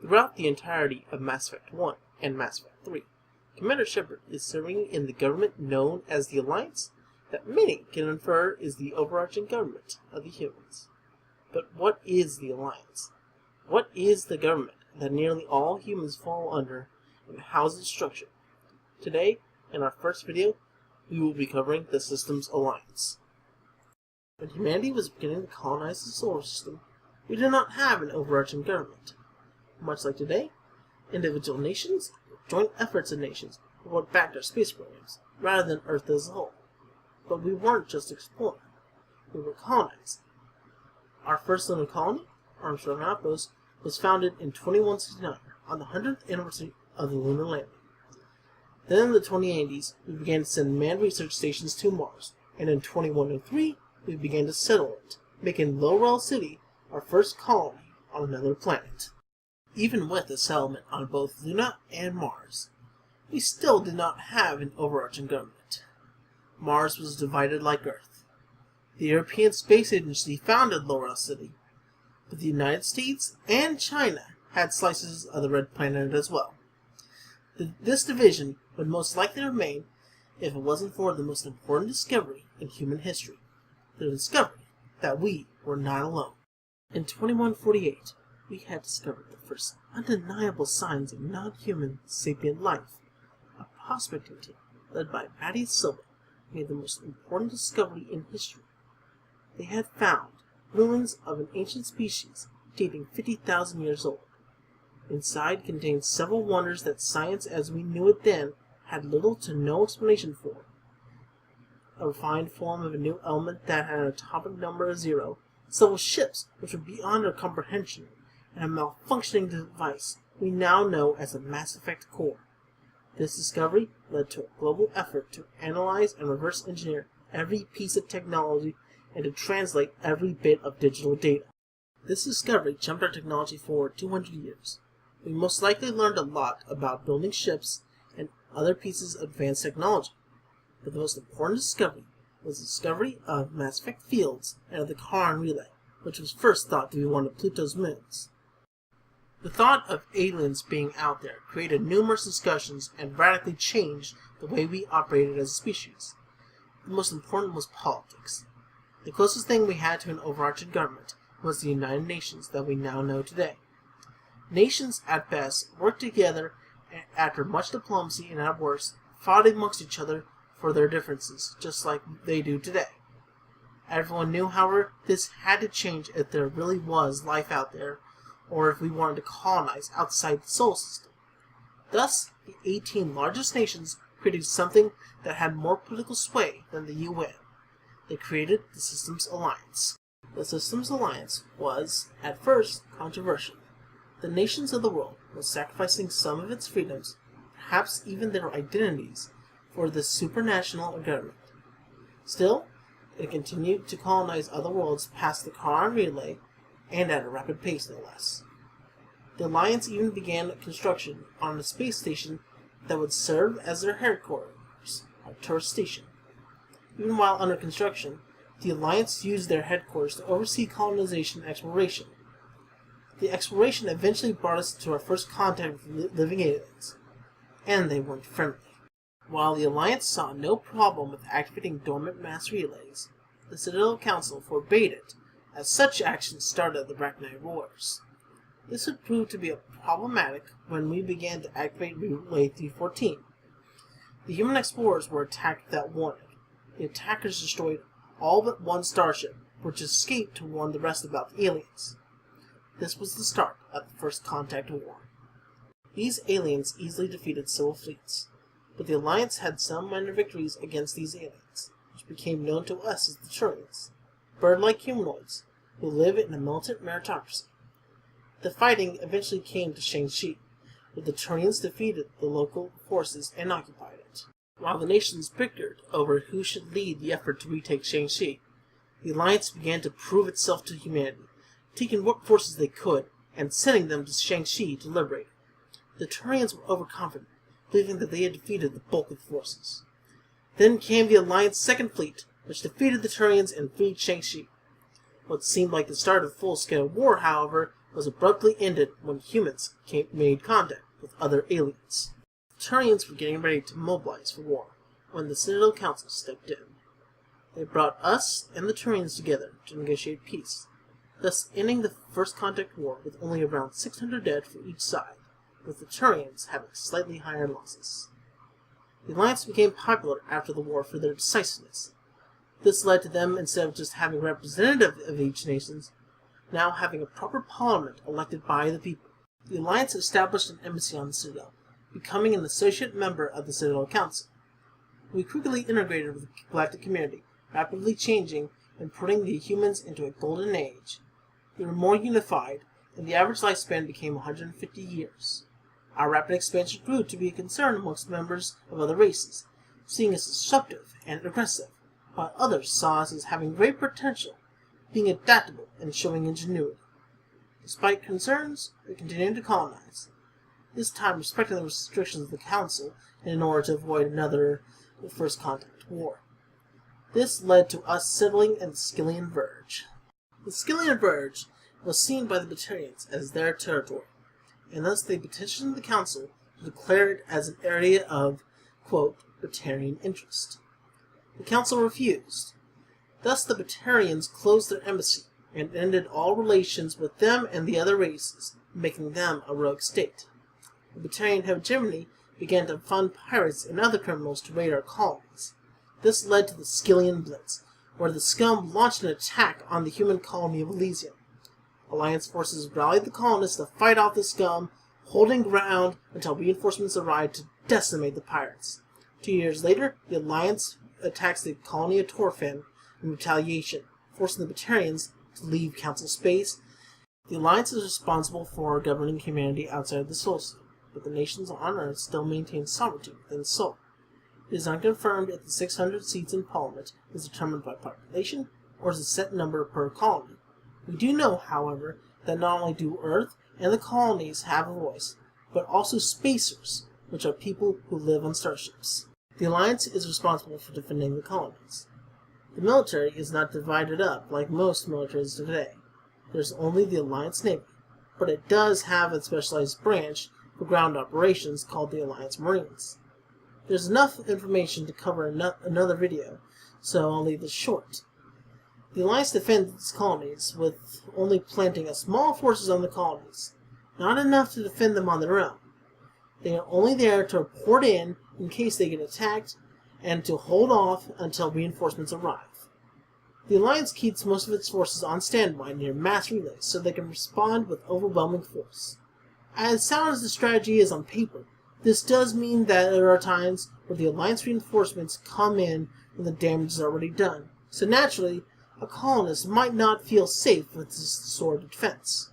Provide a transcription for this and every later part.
Throughout the entirety of Mass Effect 1 and Mass Effect 3, Commander Shepard is serving in the government known as the Alliance, that many can infer is the overarching government of the humans. But what is the Alliance? What is the government that nearly all humans fall under, and how is it structured? Today, in our first video, we will be covering the Systems Alliance. When humanity was beginning to colonize the solar system, we did not have an overarching government. Much like today, individual nations, or joint efforts of nations, were what backed our space programs, rather than Earth as a whole. But we weren't just exploring, we were colonizing. Our first lunar colony, Armstrong Outpost, was founded in 2169, on the 100th anniversary of the lunar landing. Then in the 2080s, we began to send manned research stations to Mars, and in 2103, we began to settle it, making Lorel City our first colony on another planet. Even with a settlement on both Luna and Mars, we still did not have an overarching government. Mars was divided like Earth. The European Space Agency founded Laurel City, but the United States and China had slices of the Red Planet as well. This division would most likely remain if it wasn't for the most important discovery in human history, the discovery that we were not alone. In 2148, we had discovered the first undeniable signs of non-human sapient life. A prospecting team led by Patty Silva made the most important discovery in history. They had found ruins of an ancient species dating 50,000 years old. Inside contained several wonders that science as we knew it then had little to no explanation for. A refined form of a new element that had an atomic number of 0, several ships which were beyond our comprehension, and a malfunctioning device we now know as a Mass Effect core. This discovery led to a global effort to analyze and reverse engineer every piece of technology and to translate every bit of digital data. This discovery jumped our technology forward 200 years. We most likely learned a lot about building ships and other pieces of advanced technology, but the most important discovery was the discovery of Mass Effect fields and of the Charon relay, which was first thought to be one of Pluto's moons. The thought of aliens being out there created numerous discussions and radically changed the way we operated as a species. The most important was politics. The closest thing we had to an overarching government was the United Nations that we now know today. Nations, at best, worked together and, after much diplomacy and at worst, fought amongst each other for their differences, just like they do today. Everyone knew, however, this had to change if there really was life out there, or if we wanted to colonize outside the solar system. Thus, the 18 largest nations created something that had more political sway than the UN. They created the Systems Alliance. The Systems Alliance was, at first, controversial. The nations of the world were sacrificing some of its freedoms, perhaps even their identities, for the supranational government. Still, it continued to colonize other worlds past the Charon relay, and at a rapid pace no less. The Alliance even began construction on a space station that would serve as their headquarters, Arcturus Station. Even while under construction, the Alliance used their headquarters to oversee colonization and exploration. The exploration eventually brought us to our first contact with living aliens, and they weren't friendly. While the Alliance saw no problem with activating dormant mass relays, the Citadel Council forbade it, as such actions started the Arachnid Wars. This would prove to be problematic when we began to activate Relay 314. The human explorers were attacked without warning. The attackers destroyed all but one starship, which escaped to warn the rest about the aliens. This was the start of the First Contact War. These aliens easily defeated several fleets, but the Alliance had some minor victories against these aliens, which became known to us as the Turians, bird-like humanoids who live in a militant meritocracy. The fighting eventually came to Shang-Chi, where the Turians defeated the local forces and occupied it. While the nations bickered over who should lead the effort to retake Shang-Chi, the Alliance began to prove itself to humanity, taking what forces they could and sending them to Shang-Chi to liberate it. The Turians were overconfident, believing that they had defeated the bulk of the forces. Then came the Alliance's Second Fleet, which defeated the Turians and freed Shang-Chi. What seemed like the start of full-scale war, however, was abruptly ended when humans made contact with other aliens. The Turians were getting ready to mobilize for war when the Citadel Council stepped in. They brought us and the Turians together to negotiate peace, thus ending the First Contact War with only around 600 dead for each side, with the Turians having slightly higher losses. The Alliance became popular after the war for their decisiveness. This led to them, instead of just having a representative of each nation, now having a proper parliament elected by the people. The Alliance established an embassy on the Citadel, becoming an associate member of the Citadel Council. We quickly integrated with the galactic community, rapidly changing and putting the humans into a golden age. We were more unified, and the average lifespan became 150 years. Our rapid expansion grew to be a concern amongst members of other races, seeing us disruptive and aggressive, while others saw us as having great potential, being adaptable and showing ingenuity. Despite concerns, we continued to colonize, this time respecting the restrictions of the Council in order to avoid another First Contact War. This led to us settling in the Skillian Verge. The Skillian Verge was seen by the Batarians as their territory, and thus they petitioned the Council to declare it as an area of, quote, Batarian interest. The Council refused. Thus the Batarians closed their embassy and ended all relations with them and the other races, making them a rogue state. The Batarian hegemony began to fund pirates and other criminals to raid our colonies. This led to the Skillian Blitz, where the scum launched an attack on the human colony of Elysium. Alliance forces rallied the colonists to fight off the scum, holding ground until reinforcements arrived to decimate the pirates. 2 years later, the Alliance attacks the colony of Torfan in retaliation, forcing the Batarians to leave Council space. The Alliance is responsible for governing humanity outside the Sol system, but the nations on Earth still maintain sovereignty within Sol. It is unconfirmed if the 600 seats in Parliament is determined by population or is a set number per colony. We do know, however, that not only do Earth and the colonies have a voice, but also spacers, which are people who live on starships. The Alliance is responsible for defending the colonies. The military is not divided up like most militaries today. There's only the Alliance Navy, but it does have a specialized branch for ground operations called the Alliance Marines. There's enough information to cover another video, so I'll leave this short. The Alliance defends its colonies with only planting a small forces on the colonies, not enough to defend them on their own. They are only there to report in case they get attacked and to hold off until reinforcements arrive. The Alliance keeps most of its forces on standby near mass relays so they can respond with overwhelming force. As sound as the strategy is on paper, this does mean that there are times where the Alliance reinforcements come in when the damage is already done, so naturally, a colonist might not feel safe with this sort of defense.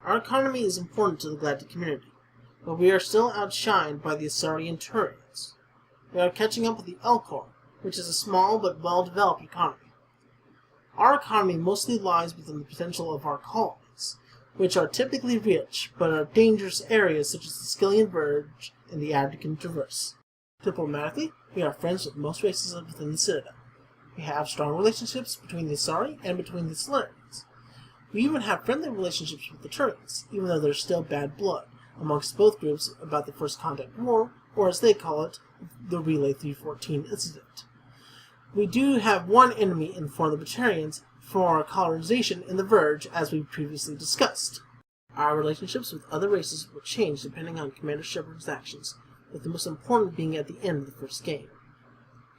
Our economy is important to the galactic community, but we are still outshined by the Asarian Turians. We are catching up with the Elcor, which is a small but well-developed economy. Our economy mostly lies within the potential of our colonies, which are typically rich, but are dangerous areas such as the Skillian Verge and the Arctic Traverse. Diplomatically, we are friends with most races within the Citadel. We have strong relationships between the Asari and between the Solarians. We even have friendly relationships with the Turians, even though there's still bad blood amongst both groups about the First Contact War, or as they call it, the Relay 314 incident. We do have one enemy in the form of the Batarians for our colonization in the Verge, as we previously discussed. Our relationships with other races will change depending on Commander Shepard's actions, with the most important being at the end of the first game.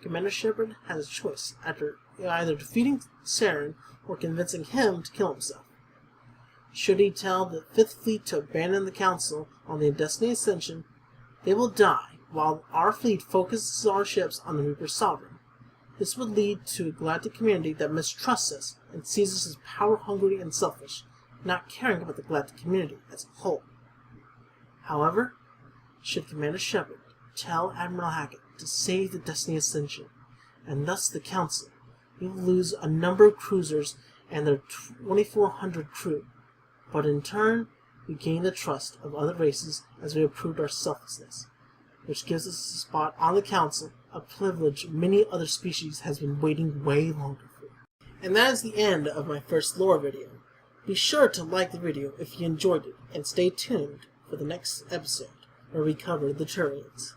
Commander Shepard has a choice after either defeating Saren or convincing him to kill himself. Should he tell the Fifth Fleet to abandon the Council on the Destiny Ascension, they will die, while our fleet focuses our ships on the Reaper's Sovereign. This would lead to a galactic community that mistrusts us and sees us as power-hungry and selfish, not caring about the galactic community as a whole. However, should Commander Shepard tell Admiral Hackett to save the Destiny Ascension, and thus the Council, we will lose a number of cruisers and their 2,400 crew, but in turn, we gain the trust of other races as we have proved our selflessness, which gives us a spot on the Council, a privilege many other species has been waiting way longer for. And that is the end of my first lore video. Be sure to like the video if you enjoyed it, and stay tuned for the next episode where we cover the Turians.